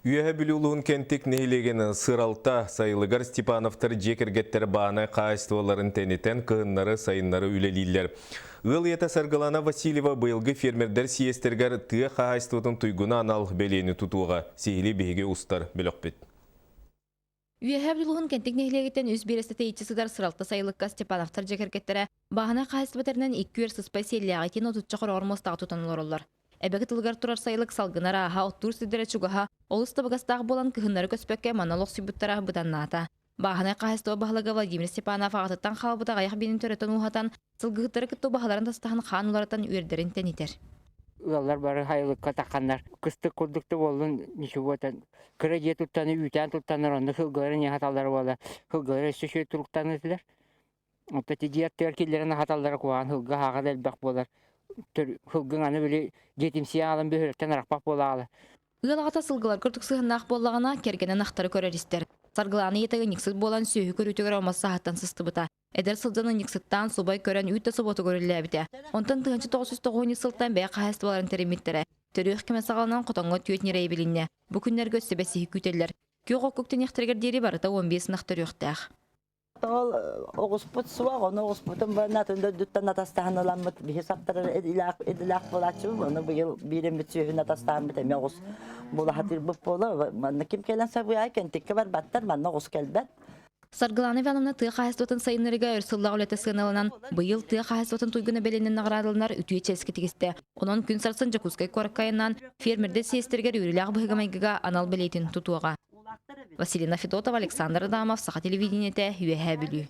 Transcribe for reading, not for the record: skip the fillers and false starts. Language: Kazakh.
Үйәһі білуылуын кенттік нехилеген сыралта сайылығар Степановтар жекергеттер бағына қайыстываларын тәнетен кығыннары сайыннары үлелейлер. Ыл ета сарғылана Васильева бұйылғы фермердер сиестергер тыға қайыстыватын туйгуна анал бәлейіні тұтуға сейілі бейге ұстар біліқпет. Үйәһі білуылуын кенттік нехилегеттен үз берестеті етчісідар сыралта сайылыққа Степановтар жекергеттері бағына қайыстыватерінен 2 спай селияға етін отутчақыр ормостағы тұтанылар олар. Әбәгі тылғар тұрар сайылық салғынара аға оттур сүдері чугаха, олысты бағастағы болан кығынлары көспекке манолық сүбіттара бұданната. Бағына қағыстығы бағылығы Владимир Степанов ағатыттан қалбыда аяқ бенін төретін ұғатан, сылғыттары күтті бағаларын тастағын қан олардан үйердерін тәнетер. Улалар бары хайылыққа таққандар. Кысты күрдікті болын неші өтен. Кірі же тұттаны, үйтен тұттаныр, онды қылғылары не хаталары болды. Қылғылары сөші тұрықтаны өтілер. Отта тедияттығар келдерін хаталары қуған қылға ағад әлбәқ болар. Хылгың аны білі жетімсия алын бөхіріктен арақпақ болағалы. Ұялағата сылғылар күртік сығынақ болағына кергенен ақтары көреристер. Сарғыланы етігі никсіт болан сүйі көрітігер олмасы ағаттан сысты бұта. Әдер сылданы никсіттан субай көрен үйтті сұботы көрілі әбіте. Онтан 1990 сылттан бәй қағасты боларын тереметтері. Түрі үхкеме сағалынан құтанғы түйет нерей білінне. Бүкіндергі сөбәсі күйтелер. Кеуға көктен ектергер дері барыта 15 нақтыр өқтәқ. Ол оғыспыт суақ, оны оғыспытын барынатында дүттан атастағын аламыд, бейсаптары еділақ болачы, оны бұйыл бейрен бүтсүйін атастағын біт, әме оғыз болы хатыр бұп болы, манны кем келен сабы айкен, текке бар баттар, манны оғыз келбәт. Саргыланы вәнімні тыға қайыстуатын сайынырыға өрсылла олеті сығыналынан бұйыл тыға қайыстуатын туйгыны бәленін нағырадылынар үтуе чәскі тегісті. Онын күн сарсын жакускай қорыққайынан фермерді сиестергер үріліғ бұғымайгыға анал бәлейтін тұтуға. Василина Федотова, Александр Адамов, Саха телевидениеті, Үйәһі білу.